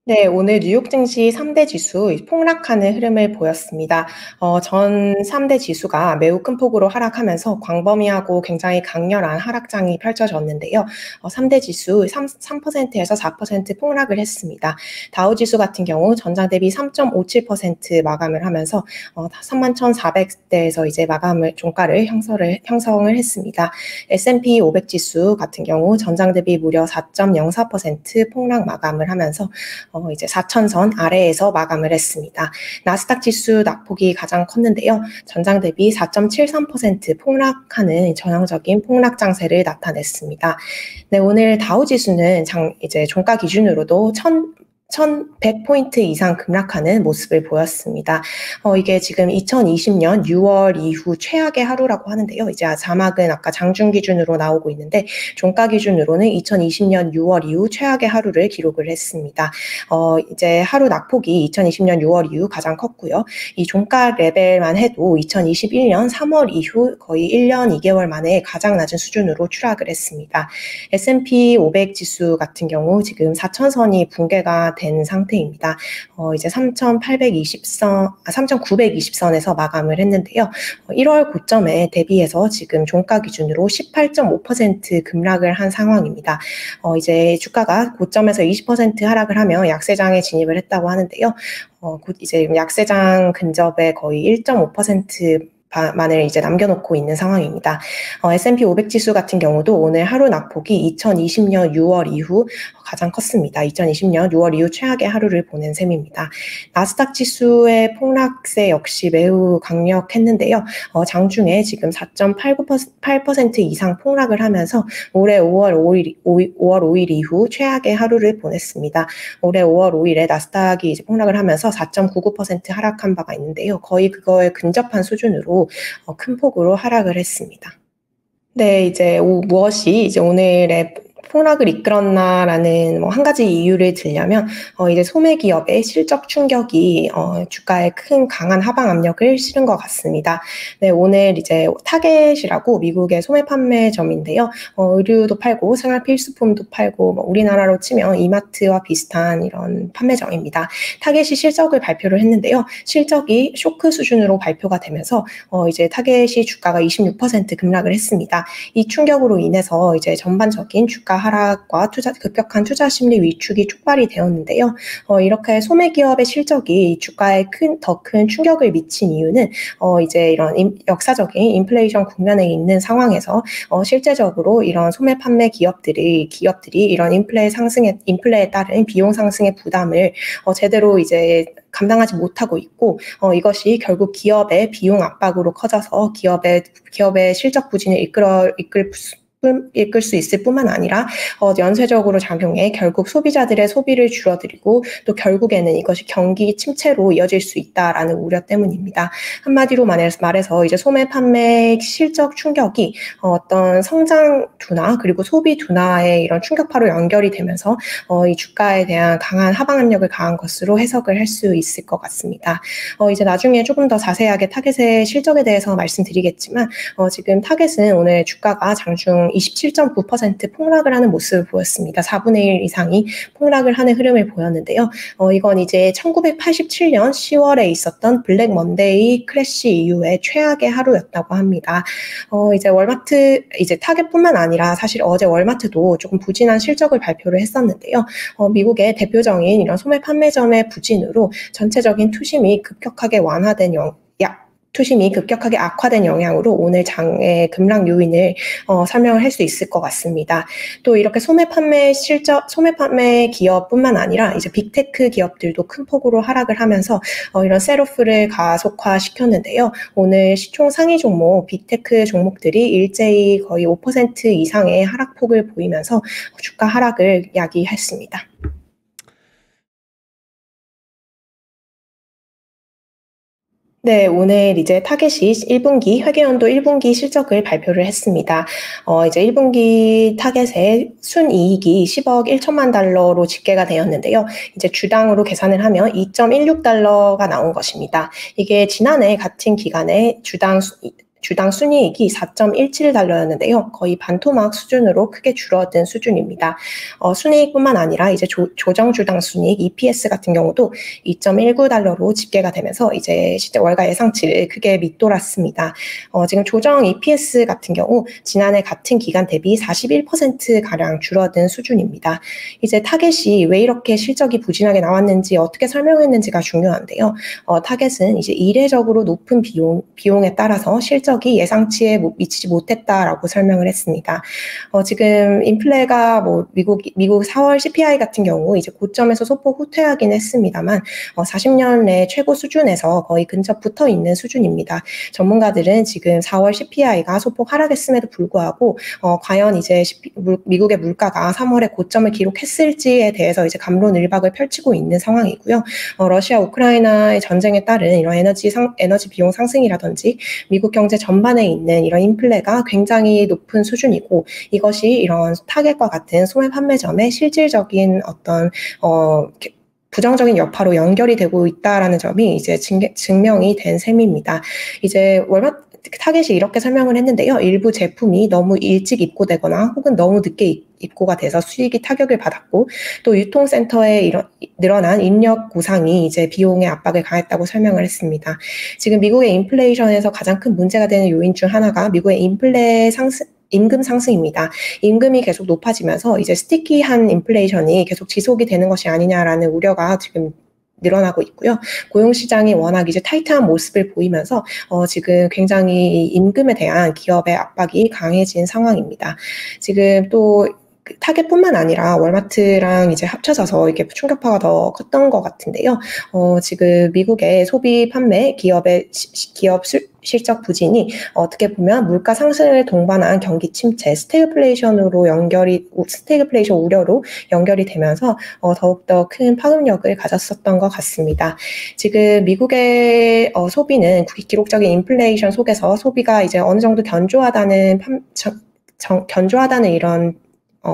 네, 오늘 뉴욕 증시 3대 지수 폭락하는 흐름을 보였습니다. 전 3대 지수가 매우 큰 폭으로 하락하면서 광범위하고 굉장히 강렬한 하락장이 펼쳐졌는데요. 3대 지수 3%에서 4% 폭락을 했습니다. 다우 지수 같은 경우 전장 대비 3.57% 마감을 하면서 31,400대에서 이제 종가를 형성을 했습니다. S&P 500 지수 같은 경우 전장 대비 무려 4.04% 폭락 마감을 하면서 이제 4,000선 아래에서 마감을 했습니다. 나스닥 지수 낙폭이 가장 컸는데요. 전장 대비 4.73% 폭락하는 전형적인 폭락 장세를 나타냈습니다. 네, 오늘 다우 지수는 이제 종가 기준으로도 1,100포인트 이상 급락하는 모습을 보였습니다. 이게 지금 2020년 6월 이후 최악의 하루라고 하는데요. 이제 자막은 아까 장중 기준으로 나오고 있는데 종가 기준으로는 2020년 6월 이후 최악의 하루를 기록을 했습니다. 이제 하루 낙폭이 2020년 6월 이후 가장 컸고요. 이 종가 레벨만 해도 2021년 3월 이후 거의 1년 2개월 만에 가장 낮은 수준으로 추락을 했습니다. S&P 500 지수 같은 경우 지금 4,000선이 붕괴가 된 상태입니다. 이제 3,920선에서 마감을 했는데요. 1월 고점에 대비해서 지금 종가 기준으로 18.5% 급락을 한 상황입니다. 이제 주가가 고점에서 20% 하락을 하며 약세장에 진입을 했다고 하는데요. 곧 이제 약세장 근접에 거의 1.5% 만을 이제 남겨놓고 있는 상황입니다. S&P 500 지수 같은 경우도 오늘 하루 낙폭이 2020년 6월 이후 가장 컸습니다. 2020년 6월 이후 최악의 하루를 보낸 셈입니다. 나스닥 지수의 폭락세 역시 매우 강력했는데요. 장중에 지금 4.8% 이상 폭락을 하면서 올해 5월 5일 이후 최악의 하루를 보냈습니다. 올해 5월 5일에 나스닥이 이제 폭락을 하면서 4.99% 하락한 바가 있는데요. 거의 그거에 근접한 수준으로 큰 폭으로 하락을 했습니다. 네, 이제 무엇이 이제 오늘의 폭락을 이끌었나라는 한 가지 이유를 들려면 이제 소매 기업의 실적 충격이 주가에 큰 강한 하방 압력을 실은 것 같습니다. 네, 오늘 이제 타겟이라고 미국의 소매 판매점인데요. 의류도 팔고 생활 필수품도 팔고 우리나라로 치면 이마트와 비슷한 이런 판매점입니다. 타겟이 실적을 발표를 했는데요. 실적이 쇼크 수준으로 발표가 되면서 이제 타겟이 주가가 26% 급락을 했습니다. 이 충격으로 인해서 이제 전반적인 주가 하락과 급격한 투자 심리 위축이 촉발이 되었는데요. 이렇게 소매 기업의 실적이 주가에 더 큰 충격을 미친 이유는 이제 이런 역사적인 인플레이션 국면에 있는 상황에서 실제적으로 이런 소매 판매 기업들이 이런 인플레에 따른 비용 상승의 부담을 제대로 이제 감당하지 못하고 있고 이것이 결국 기업의 비용 압박으로 커져서 기업의 실적 부진을 이끌 수 있을 뿐만 아니라 연쇄적으로 작용해 결국 소비자들의 소비를 줄어들이고 또 결국에는 이것이 경기 침체로 이어질 수 있다라는 우려 때문입니다. 한마디로 말해서 이제 소매 판매 실적 충격이 어떤 성장 둔화 그리고 소비 둔화의 이런 충격파로 연결이 되면서 이 주가에 대한 강한 하방 압력을 가한 것으로 해석을 할 수 있을 것 같습니다. 이제 나중에 조금 더 자세하게 타겟의 실적에 대해서 말씀드리겠지만 지금 타겟은 오늘 주가가 장중 27.9% 폭락을 하는 모습을 보였습니다. 4분의 1 이상이 폭락을 하는 흐름을 보였는데요. 이건 이제 1987년 10월에 있었던 블랙 먼데이 크래시 이후에 최악의 하루였다고 합니다. 이제 타겟뿐만 아니라 사실 어제 월마트도 조금 부진한 실적을 발표를 했었는데요. 미국의 대표적인 이런 소매 판매점의 부진으로 전체적인 투심이 급격하게 악화된 영향으로 오늘 장의 급락 요인을 설명을 할 수 있을 것 같습니다. 또 이렇게 소매 판매 기업뿐만 아니라 이제 빅테크 기업들도 큰 폭으로 하락을 하면서 이런 셀오프를 가속화시켰는데요. 오늘 시총 상위 종목 빅테크 종목들이 일제히 거의 5% 이상의 하락폭을 보이면서 주가 하락을 야기했습니다. 네, 오늘 이제 타겟이 1분기, 회계연도 1분기 실적을 발표를 했습니다. 이제 1분기 타겟의 순이익이 10억 1천만 달러로 집계가 되었는데요. 이제 주당으로 계산을 하면 2.16달러가 나온 것입니다. 이게 지난해 같은 기간에 주당 순이익이 4.17달러였는데요. 거의 반토막 수준으로 크게 줄어든 수준입니다. 순이익뿐만 아니라 이제 조정 주당 순이익 EPS 같은 경우도 2.19달러로 집계가 되면서 이제 실제 월가 예상치를 크게 밑돌았습니다. 지금 조정 EPS 같은 경우 지난해 같은 기간 대비 41%가량 줄어든 수준입니다. 이제 타겟이 왜 이렇게 실적이 부진하게 나왔는지 어떻게 설명했는지가 중요한데요. 타겟은 이제 이례적으로 높은 비용에 따라서 실적이 예상치에 미치지 못했다라고 설명을 했습니다. 지금 인플레가 뭐 미국 4월 CPI 같은 경우 이제 고점에서 소폭 후퇴하긴 했습니다만 40년 내 최고 수준에서 거의 근처 붙어 있는 수준입니다. 전문가들은 지금 4월 CPI가 소폭 하락했음에도 불구하고 과연 이제 미국의 물가가 3월에 고점을 기록했을지에 대해서 이제 갑론을박을 펼치고 있는 상황이고요. 러시아 우크라이나의 전쟁에 따른 이런 에너지 비용 상승이라든지 미국 경제 전반에 있는 이런 인플레가 굉장히 높은 수준이고 이것이 이런 타겟과 같은 소매 판매점의 실질적인 어떤 부정적인 여파로 연결이 되고 있다라는 점이 이제 증명이 된 셈입니다. 이제 월마트 타겟이 이렇게 설명을 했는데요. 일부 제품이 너무 일찍 입고되거나 혹은 너무 늦게 입고가 돼서 수익이 타격을 받았고 또 유통센터에 늘어난 인력 구상이 이제 비용의 압박을 가했다고 설명을 했습니다. 지금 미국의 인플레이션에서 가장 큰 문제가 되는 요인 중 하나가 미국의 임금 상승입니다. 임금이 계속 높아지면서 이제 스티키한 인플레이션이 계속 지속이 되는 것이 아니냐라는 우려가 지금 늘어나고 있고요. 고용시장이 워낙 이제 타이트한 모습을 보이면서 지금 굉장히 임금에 대한 기업의 압박이 강해진 상황입니다. 지금 또 타겟뿐만 아니라 월마트랑 이제 합쳐져서 이렇게 충격파가 더 컸던 것 같은데요. 지금 미국의 소비 판매 기업 실적 부진이 어떻게 보면 물가 상승을 동반한 경기 침체, 스태그플레이션 우려로 연결이 되면서 더욱더 큰 파급력을 가졌었던 것 같습니다. 지금 미국의 소비는 기록적인 인플레이션 속에서 소비가 이제 어느 정도 견조하다는 이런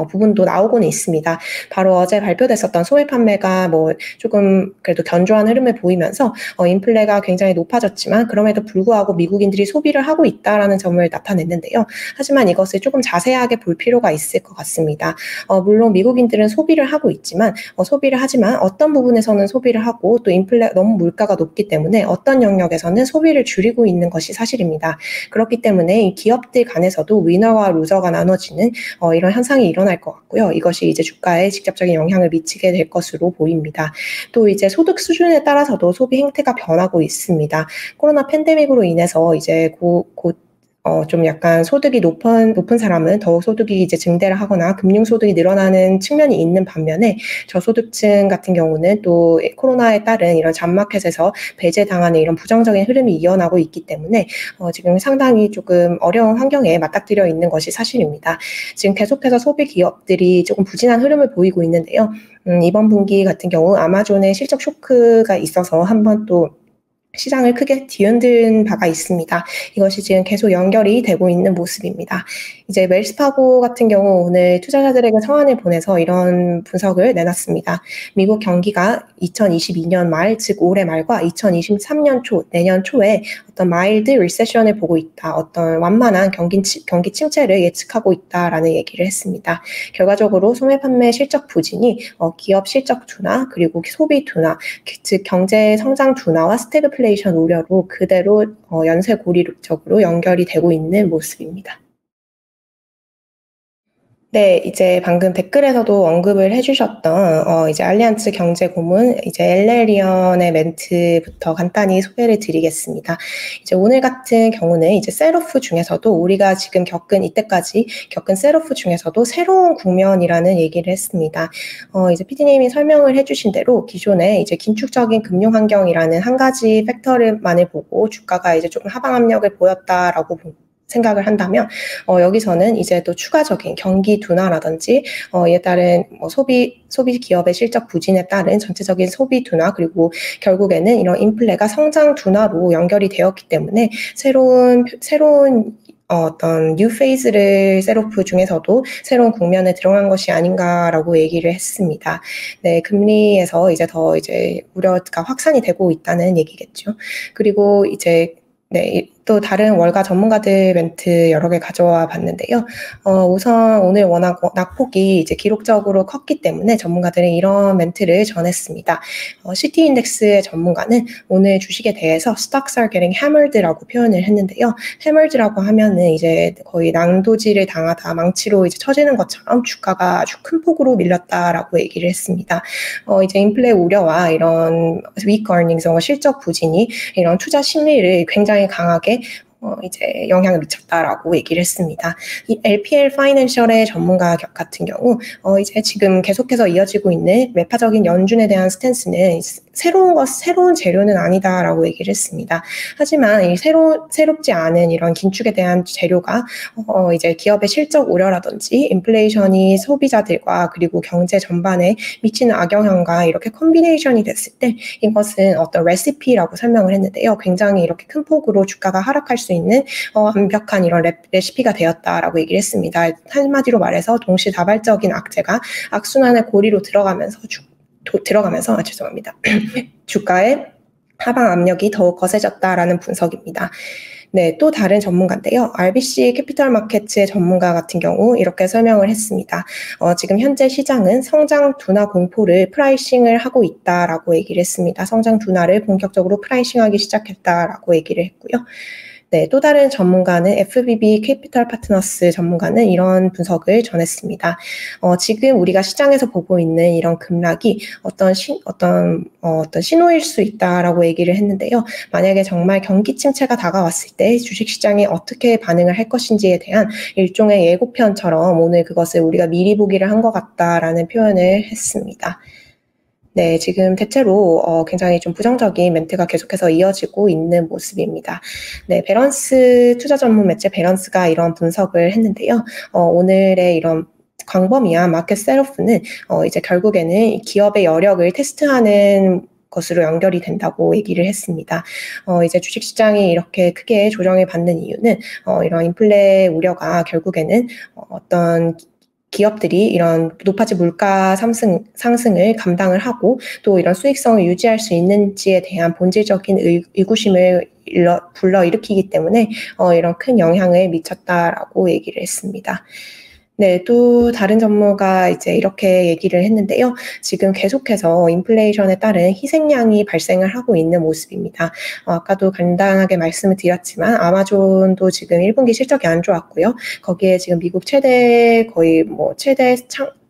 부분도 나오고는 있습니다. 바로 어제 발표됐었던 소매 판매가 뭐 조금 그래도 견조한 흐름을 보이면서 인플레가 굉장히 높아졌지만 그럼에도 불구하고 미국인들이 소비를 하고 있다라는 점을 나타냈는데요. 하지만 이것을 조금 자세하게 볼 필요가 있을 것 같습니다. 물론 미국인들은 소비를 하고 있지만 소비를 하지만 어떤 부분에서는 소비를 하고 또 너무 물가가 높기 때문에 어떤 영역에서는 소비를 줄이고 있는 것이 사실입니다. 그렇기 때문에 이 기업들 간에서도 위너와 루저가 나눠지는 이런 현상이 일어날 것 같고요. 이것이 이제 주가에 직접적인 영향을 미치게 될 것으로 보입니다. 또 이제 소득 수준에 따라서도 소비 행태가 변하고 있습니다. 코로나 팬데믹으로 인해서 이제 좀 약간 소득이 높은 사람은 더욱 소득이 이제 증대를 하거나 금융소득이 늘어나는 측면이 있는 반면에 저소득층 같은 경우는 또 코로나에 따른 이런 잡마켓에서 배제당하는 이런 부정적인 흐름이 이어나고 있기 때문에 지금 상당히 조금 어려운 환경에 맞닥뜨려 있는 것이 사실입니다. 지금 계속해서 소비 기업들이 조금 부진한 흐름을 보이고 있는데요. 이번 분기 같은 경우 아마존의 실적 쇼크가 있어서 한번 또 시장을 크게 뒤흔든 바가 있습니다. 이것이 지금 계속 연결이 되고 있는 모습입니다. 이제 웰스파고 같은 경우 오늘 투자자들에게 성안을 보내서 이런 분석을 내놨습니다. 미국 경기가 2022년 말, 즉 올해 말과 2023년 초, 내년 초에 어떤 마일드 리세션을 보고 있다. 어떤 완만한 경기 침체를 예측하고 있다라는 얘기를 했습니다. 결과적으로 소매 판매 실적 부진이 기업 실적 둔화, 그리고 소비 둔화, 즉 경제 성장 둔화와 스태그플레이션 우려로 그대로 연쇄고리적으로 연결이 되고 있는 모습입니다. 네, 이제 방금 댓글에서도 언급을 해주셨던 이제 알리안츠 경제고문 이제 엘레리언의 멘트부터 간단히 소개를 드리겠습니다. 이제 오늘 같은 경우는 이제 셋오프 중에서도 우리가 지금 이때까지 겪은 셋오프 중에서도 새로운 국면이라는 얘기를 했습니다. 이제 PD님이 설명을 해주신 대로 기존에 이제 긴축적인 금융 환경이라는 한 가지 팩터만을 보고 주가가 이제 조금 하방 압력을 보였다라고 생각을 한다면 여기서는 이제 또 추가적인 경기 둔화라든지 이에 따른 소비 기업의 실적 부진에 따른 전체적인 소비 둔화 그리고 결국에는 이런 인플레가 성장 둔화로 연결이 되었기 때문에 새로운 어떤 뉴 페이즈를 셋오프 중에서도 새로운 국면에 들어간 것이 아닌가라고 얘기를 했습니다. 네, 금리에서 이제 더 이제 우려가 확산이 되고 있다는 얘기겠죠. 그리고 이제 네, 또 다른 월가 전문가들 멘트 여러 개 가져와 봤는데요. 우선 오늘 워낙 낙폭이 이제 기록적으로 컸기 때문에 전문가들은 이런 멘트를 전했습니다. CT 인덱스의 전문가는 오늘 주식에 대해서 stocks are getting hammered라고 표현을 했는데요. hammered라고 하면은 이제 거의 난도질을 당하다 망치로 이제 쳐지는 것처럼 주가가 아주 큰 폭으로 밀렸다라고 얘기를 했습니다. 이제 인플레 우려와 이런 weak earnings, 실적 부진이 이런 투자 심리를 굉장히 강하게 이제 영향을 미쳤다라고 얘기를 했습니다. 이 LPL 파이낸셜의 전문가 같은 경우 이제 지금 계속해서 이어지고 있는 매파적인 연준에 대한 스탠스는 새로운 재료는 아니다라고 얘기를 했습니다. 하지만 이 새롭지 않은 이런 긴축에 대한 재료가 이제 기업의 실적 우려라든지 인플레이션이 소비자들과 그리고 경제 전반에 미치는 악영향과 이렇게 콤비네이션이 됐을 때 이것은 어떤 레시피라고 설명을 했는데요. 굉장히 이렇게 큰 폭으로 주가가 하락할 수 있는 완벽한 이런 레시피가 되었다라고 얘기를 했습니다. 한마디로 말해서 동시다발적인 악재가 악순환의 고리로 들어가면서 죄송합니다. 주가의 하방 압력이 더욱 거세졌다라는 분석입니다. 네, 또 다른 전문가인데요. RBC 캐피털 마켓의 전문가 같은 경우 이렇게 설명을 했습니다. 지금 현재 시장은 성장 둔화 공포를 프라이싱을 하고 있다라고 얘기를 했습니다. 성장 둔화를 본격적으로 프라이싱하기 시작했다라고 얘기를 했고요. 네, 또 다른 전문가는 FBB 캐피털 파트너스 전문가는 이런 분석을 전했습니다. 지금 우리가 시장에서 보고 있는 이런 급락이 어떤 신호일 수 있다라고 얘기를 했는데요. 만약에 정말 경기 침체가 다가왔을 때 주식시장이 어떻게 반응을 할 것인지에 대한 일종의 예고편처럼 오늘 그것을 우리가 미리 보기를 한 것 같다라는 표현을 했습니다. 네, 지금 대체로 굉장히 좀 부정적인 멘트가 계속해서 이어지고 있는 모습입니다. 네, 베런스 투자 전문 매체 베런스가 이런 분석을 했는데요. 오늘의 이런 광범위한 마켓 셋오프는 이제 결국에는 기업의 여력을 테스트하는 것으로 연결이 된다고 얘기를 했습니다. 이제 주식시장이 이렇게 크게 조정을 받는 이유는 이런 인플레 우려가 결국에는 어떤 기업들이 이런 높아진 물가 상승을 감당을 하고 또 이런 수익성을 유지할 수 있는지에 대한 본질적인 의구심을 불러일으키기 때문에 이런 큰 영향을 미쳤다라고 얘기를 했습니다. 네, 또 다른 전문가 이제 이렇게 얘기를 했는데요. 지금 계속해서 인플레이션에 따른 희생양이 발생을 하고 있는 모습입니다. 아까도 간단하게 말씀을 드렸지만 아마존도 지금 1분기 실적이 안 좋았고요. 거기에 지금 미국 최대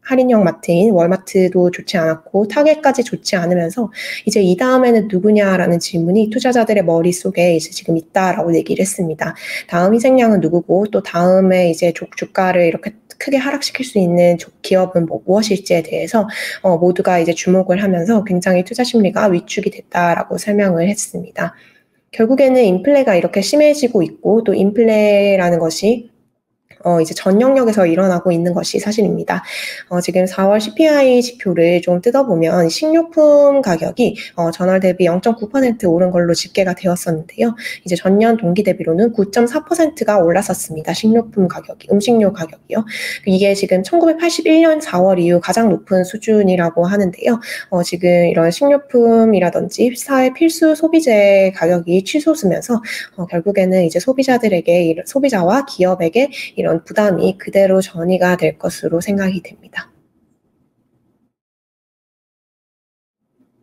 할인형 마트인 월마트도 좋지 않았고 타겟까지 좋지 않으면서 이제 이 다음에는 누구냐라는 질문이 투자자들의 머릿속에 이제 지금 있다라고 얘기를 했습니다. 다음 희생양은 누구고 또 다음에 이제 주가를 이렇게 크게 하락시킬 수 있는 기업은 무엇일지에 대해서 모두가 이제 주목을 하면서 굉장히 투자 심리가 위축이 됐다라고 설명을 했습니다. 결국에는 인플레가 이렇게 심해지고 있고 또 인플레라는 것이 이제 전 영역에서 일어나고 있는 것이 사실입니다. 지금 4월 CPI 지표를 좀 뜯어보면 식료품 가격이 전월 대비 0.9% 오른 걸로 집계가 되었었는데요. 이제 전년 동기 대비로는 9.4%가 올랐었습니다. 식료품 가격이, 음식료 가격이요. 이게 지금 1981년 4월 이후 가장 높은 수준이라고 하는데요. 지금 이런 식료품이라든지 사회 필수 소비재 가격이 치솟으면서 결국에는 이제 소비자와 기업에게 이런 부담이 그대로 전이가 될 것으로 생각이 됩니다.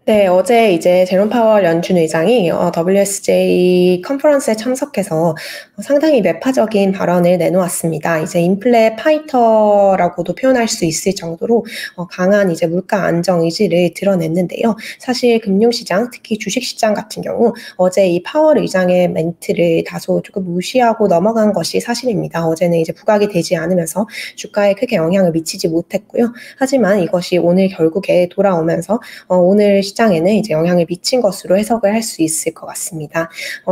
네, 어제 이제 제롬 파월 연준 의장이 WSJ 컨퍼런스에 참석해서 상당히 매파적인 발언을 내놓았습니다. 이제 인플레 파이터라고도 표현할 수 있을 정도로 강한 이제 물가 안정 의지를 드러냈는데요. 사실 금융시장, 특히 주식시장 같은 경우 어제 이 파월 의장의 멘트를 다소 조금 무시하고 넘어간 것이 사실입니다. 어제는 이제 부각이 되지 않으면서 주가에 크게 영향을 미치지 못했고요. 하지만 이것이 오늘 결국에 돌아오면서 오늘 시장에는 이제 영향을 미친 것으로 해석을 할 수 있을 것 같습니다.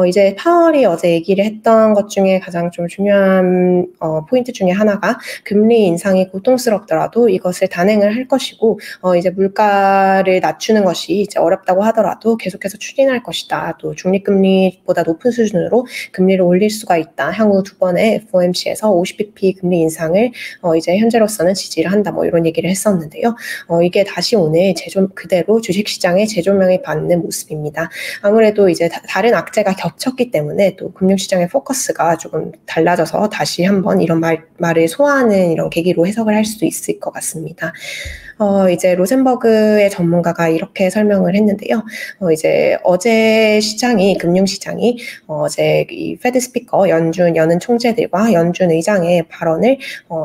이제 파월이 어제 얘기를 했던 것 중에 가장 좀 중요한 포인트 중에 하나가 금리 인상이 고통스럽더라도 이것을 단행을 할 것이고 이제 물가를 낮추는 것이 이제 어렵다고 하더라도 계속해서 추진할 것이다. 또 중립금리보다 높은 수준으로 금리를 올릴 수가 있다. 향후 두 번의 FOMC에서 50bp 금리 인상을 이제 현재로서는 지지를 한다. 뭐 이런 얘기를 했었는데요. 이게 다시 오늘 그대로 주식시장 금융시장에 재조명이 받는 모습입니다. 아무래도 이제 다른 악재가 겹쳤기 때문에 또 금융시장의 포커스가 조금 달라져서 다시 한번 이런 말을 소화하는 이런 계기로 해석을 할 수도 있을 것 같습니다. 이제 로젠버그의 전문가가 이렇게 설명을 했는데요. 이제 어제 금융시장이 어제 이 페드 스피커 연은 총재들과 연준 의장의 발언을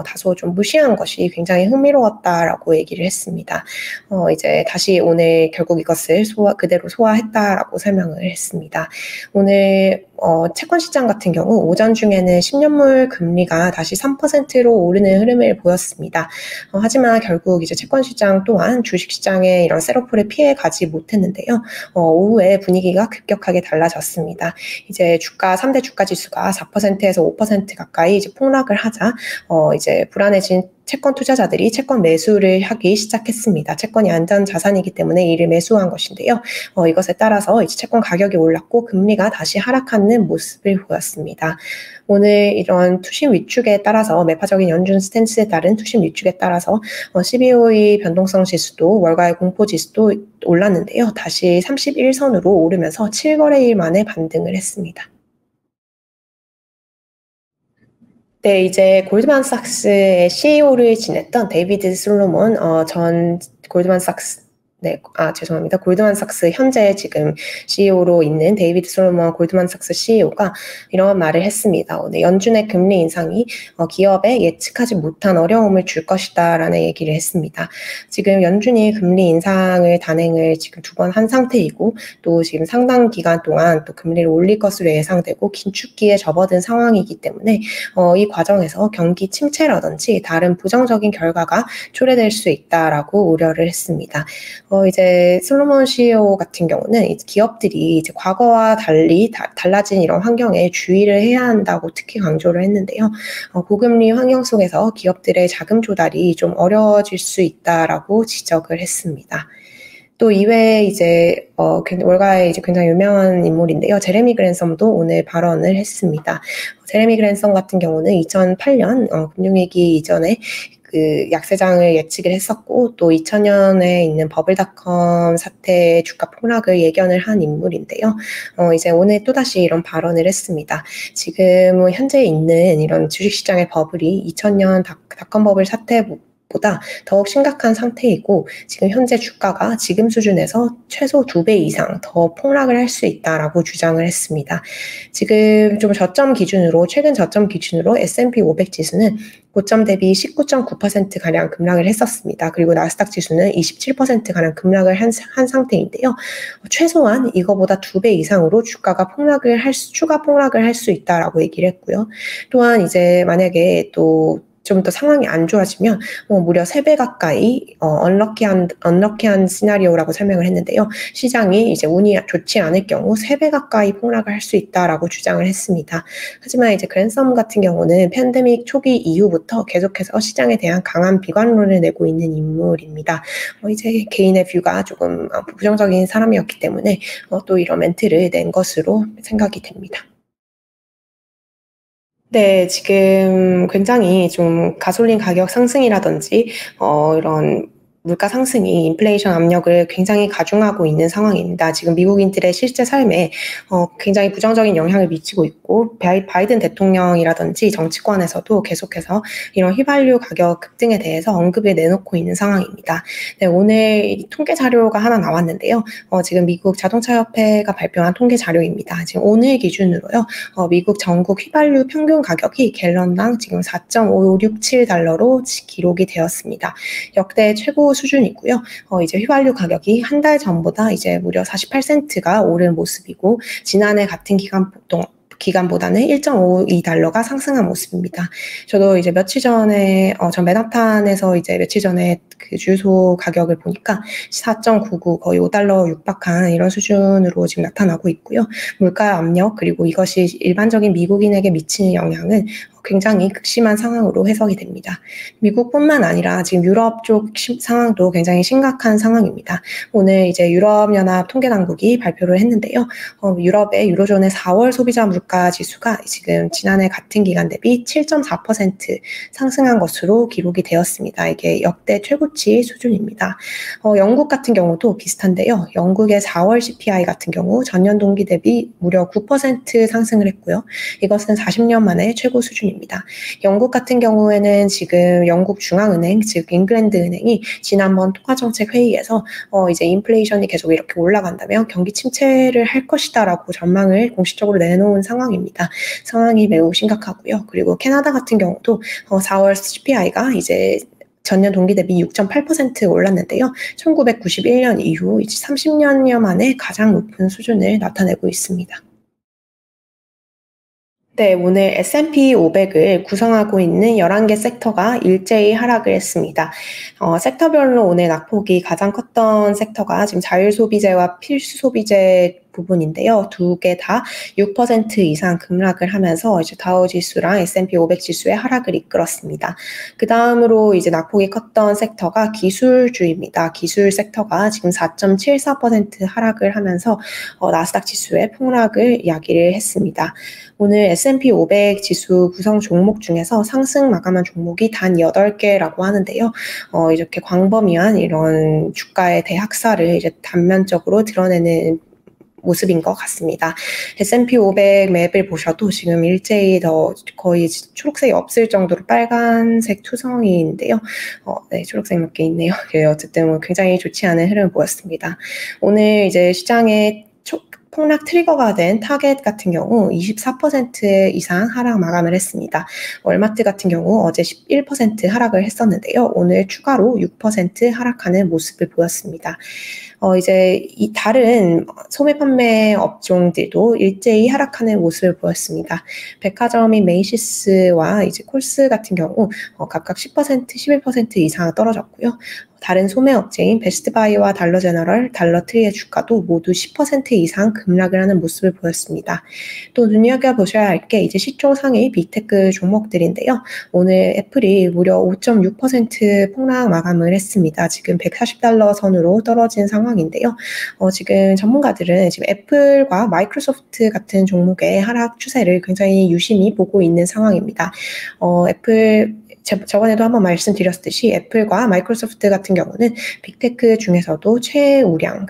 다소 좀 무시한 것이 굉장히 흥미로웠다라고 얘기를 했습니다. 이제 다시 오늘 결국 이것을 그대로 소화했다라고 설명을 했습니다. 오늘 채권 시장 같은 경우 오전 중에는 10년물 금리가 다시 3%로 오르는 흐름을 보였습니다. 하지만 결국 이제 채권 시장 또한 주식 시장의 이런 셋업을 피해 가지 못했는데요. 오후에 분위기가 급격하게 달라졌습니다. 이제 3대 주가 지수가 4%에서 5% 가까이 이제 폭락을 하자 이제 불안해진 채권 투자자들이 채권 매수를 하기 시작했습니다. 채권이 안전 자산이기 때문에 이를 매수한 것인데요. 이것에 따라서 이제 채권 가격이 올랐고 금리가 다시 하락하는 모습을 보였습니다. 오늘 이런 투심 위축에 따라서 매파적인 연준 스탠스에 따른 투심 위축에 따라서 CBOE 변동성 지수도 월가의 공포 지수도 올랐는데요. 다시 31선으로 오르면서 7거래일 만에 반등을 했습니다. 네, 이제 골드만삭스의 CEO를 지냈던 데이비드 솔로몬 전 골드만삭스 죄송합니다. 골드만삭스 현재 지금 CEO로 있는 데이비드 솔로몬 골드만삭스 CEO가 이런 말을 했습니다. 오늘 연준의 금리 인상이 기업에 예측하지 못한 어려움을 줄 것이다라는 얘기를 했습니다. 지금 연준이 금리 인상을 단행을 지금 2번 한 상태이고 또 지금 상당 기간 동안 또 금리를 올릴 것으로 예상되고 긴축기에 접어든 상황이기 때문에 이 과정에서 경기 침체라든지 다른 부정적인 결과가 초래될 수 있다라고 우려를 했습니다. 이제 솔로몬 CEO 같은 경우는 기업들이 이제 과거와 달리 달라진 이런 환경에 주의를 해야 한다고 특히 강조를 했는데요. 고금리 환경 속에서 기업들의 자금 조달이 좀 어려워질 수 있다라고 지적을 했습니다. 또 이외에 이제 월가의 이제 굉장히 유명한 인물인데요. 제레미 그랜섬도 오늘 발언을 했습니다. 제레미 그랜섬 같은 경우는 2008년 금융위기 이전에 그 약세장을 예측을 했었고 또 2000년에 있는 버블닷컴 사태의 주가 폭락을 예견을 한 인물인데요. 이제 오늘 또다시 이런 발언을 했습니다. 지금 현재 있는 이런 주식시장의 버블이 2000년 닷컴 버블 사태보다 더욱 심각한 상태이고 지금 현재 주가가 지금 수준에서 최소 2배 이상 더 폭락을 할 수 있다라고 주장을 했습니다. 지금 좀 최근 저점 기준으로 S&P 500 지수는 고점 대비 19.9%가량 급락을 했었습니다. 그리고 나스닥 지수는 27%가량 급락을 한 상태인데요. 최소한 이거보다 2배 이상으로 추가 폭락을 할 수 있다라고 얘기를 했고요. 또한 이제 만약에 또 좀 더 상황이 안 좋아지면 무려 3배 가까이 언럭키한 시나리오라고 설명을 했는데요. 시장이 이제 운이 좋지 않을 경우 3배 가까이 폭락을 할 수 있다라고 주장을 했습니다. 하지만 이제 그랜섬 같은 경우는 팬데믹 초기 이후부터 계속해서 시장에 대한 강한 비관론을 내고 있는 인물입니다. 이제 개인의 뷰가 조금 부정적인 사람이었기 때문에 또 이런 멘트를 낸 것으로 생각이 됩니다. 네, 지금 굉장히 좀 가솔린 가격 상승이라든지, 이런 물가 상승이 인플레이션 압력을 굉장히 가중하고 있는 상황입니다. 지금 미국인들의 실제 삶에 굉장히 부정적인 영향을 미치고 있고 바이든 대통령이라든지 정치권에서도 계속해서 이런 휘발유 가격 급등에 대해서 언급을 내놓고 있는 상황입니다. 네, 오늘 통계 자료가 하나 나왔는데요. 지금 미국 자동차협회가 발표한 통계 자료입니다. 지금 오늘 기준으로요. 미국 전국 휘발유 평균 가격이 갤런당 지금 4.567달러로 기록이 되었습니다. 역대 최고 수준이고요. 이제 휘발유 가격이 한 달 전보다 이제 무려 48센트가 오른 모습이고 지난해 같은 기간보다는 1.52달러가 상승한 모습입니다. 저도 이제 며칠 전에 전 맨하탄에서 이제 며칠 전에 그 주유소 가격을 보니까 4.99 거의 5달러 육박한 이런 수준으로 지금 나타나고 있고요. 물가 압력 그리고 이것이 일반적인 미국인에게 미치는 영향은 굉장히 극심한 상황으로 해석이 됩니다. 미국뿐만 아니라 지금 유럽 쪽 상황도 굉장히 심각한 상황입니다. 오늘 이제 유럽연합 통계당국이 발표를 했는데요. 유럽의 유로존의 4월 소비자 물가 지수가 지금 지난해 같은 기간 대비 7.4% 상승한 것으로 기록이 되었습니다. 이게 역대 최고치 수준입니다. 영국 같은 경우도 비슷한데요. 영국의 4월 CPI 같은 경우 전년 동기 대비 무려 9% 상승을 했고요. 이것은 40년 만에 최고 수준입니다. 영국 같은 경우에는 지금 영국 중앙은행, 즉 잉글랜드 은행이 지난번 통화정책 회의에서 이제 인플레이션이 계속 이렇게 올라간다면 경기 침체를 할 것이다라고 전망을 공식적으로 내놓은 상황입니다. 상황이 매우 심각하고요. 그리고 캐나다 같은 경우도 4월 CPI가 이제 전년 동기 대비 6.8% 올랐는데요. 1991년 이후 이제 30년여 만에 가장 높은 수준을 나타내고 있습니다. 네, 오늘 S&P 500을 구성하고 있는 11개 섹터가 일제히 하락을 했습니다. 섹터별로 오늘 낙폭이 가장 컸던 섹터가 지금 자율소비재와 필수소비재 부분인데요. 두 개 다 6% 이상 급락을 하면서 이제 다우 지수랑 S&P 500 지수의 하락을 이끌었습니다. 그 다음으로 이제 낙폭이 컸던 섹터가 기술주입니다. 기술 섹터가 지금 4.74% 하락을 하면서 나스닥 지수의 폭락을 이야기를 했습니다. 오늘 S&P 500 지수 구성 종목 중에서 상승 마감한 종목이 단 8개라고 하는데요. 이렇게 광범위한 이런 주가의 대학살을 이제 단면적으로 드러내는 모습인 것 같습니다. S&P 500 맵을 보셔도 지금 일제히 더 거의 초록색이 없을 정도로 빨간색 투성이인데요. 네, 초록색 몇 개 있네요. 어쨌든 뭐 굉장히 좋지 않은 흐름을 보였습니다. 오늘 이제 시장의 폭락 트리거가 된 타겟 같은 경우 24% 이상 하락 마감을 했습니다. 월마트 같은 경우 어제 11% 하락을 했었는데요. 오늘 추가로 6% 하락하는 모습을 보였습니다. 이제 이 다른 소매 판매 업종들도 일제히 하락하는 모습을 보였습니다. 백화점인 메이시스와 이제 콜스 같은 경우 각각 10%, 11% 이상 떨어졌고요. 다른 소매업체인 베스트바이와 달러제너럴, 달러트리의 주가도 모두 10% 이상 급락을 하는 모습을 보였습니다. 또 눈여겨보셔야 할 게 이제 시총 상위 빅테크 종목들인데요. 오늘 애플이 무려 5.6% 폭락 마감을 했습니다. 지금 140달러 선으로 떨어진 상황인데요. 지금 전문가들은 지금 애플과 마이크로소프트 같은 종목의 하락 추세를 굉장히 유심히 보고 있는 상황입니다. 애플 저번에도 한번 말씀드렸듯이 애플과 마이크로소프트 같은 경우는 빅테크 중에서도 최우량,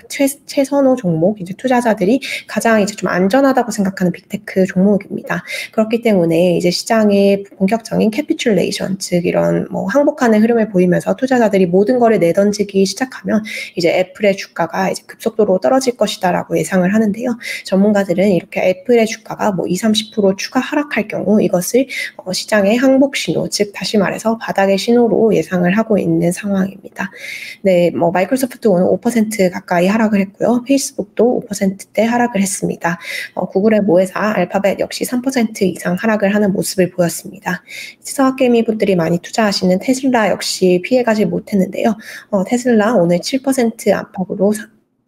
최선호 종목, 이제 투자자들이 가장 이제 좀 안전하다고 생각하는 빅테크 종목입니다. 그렇기 때문에 이제 시장의 본격적인 캐피출레이션, 즉 이런 뭐 항복하는 흐름을 보이면서 투자자들이 모든 거를 내던지기 시작하면 이제 애플의 주가가 이제 급속도로 떨어질 것이다라고 예상을 하는데요. 전문가들은 이렇게 애플의 주가가 뭐 20-30% 추가 하락할 경우 이것을 시장의 항복 신호, 즉 다시 말해서 바닥의 신호로 예상을 하고 있는 상황입니다. 네, 뭐 마이크로소프트 오늘 5% 가까이 하락을 했고요. 페이스북도 5%대 하락을 했습니다. 구글의 모회사 알파벳 역시 3% 이상 하락을 하는 모습을 보였습니다. 시사게임이 분들이 많이 투자하시는 테슬라 역시 피해가지 못했는데요. 테슬라 오늘 7% 안팎으로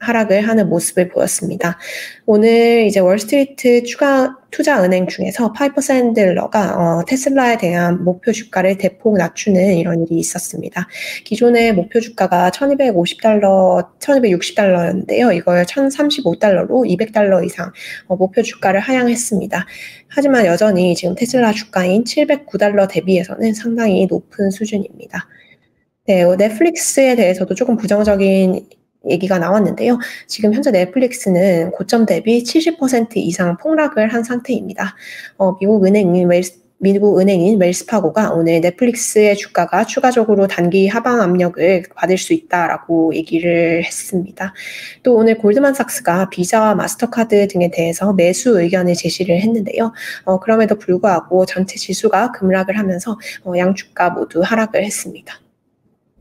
하락을 하는 모습을 보였습니다. 오늘 이제 월스트리트 투자은행 중에서 파이퍼 샌들러가 테슬라에 대한 목표 주가를 대폭 낮추는 이런 일이 있었습니다. 기존의 목표 주가가 1260달러였는데요. 이걸 1035달러로 200달러 이상 목표 주가를 하향했습니다. 하지만 여전히 지금 테슬라 주가인 709달러 대비해서는 상당히 높은 수준입니다. 네, 넷플릭스에 대해서도 조금 부정적인 얘기가 나왔는데요. 지금 현재 넷플릭스는 고점 대비 70% 이상 폭락을 한 상태입니다. 미국 은행인 웰스파고가 오늘 넷플릭스의 주가가 추가적으로 단기 하방 압력을 받을 수 있다라고 얘기를 했습니다. 또 오늘 골드만삭스가 비자와 마스터카드 등에 대해서 매수 의견을 제시를 했는데요. 그럼에도 불구하고 전체 지수가 급락을 하면서 양주가 모두 하락을 했습니다.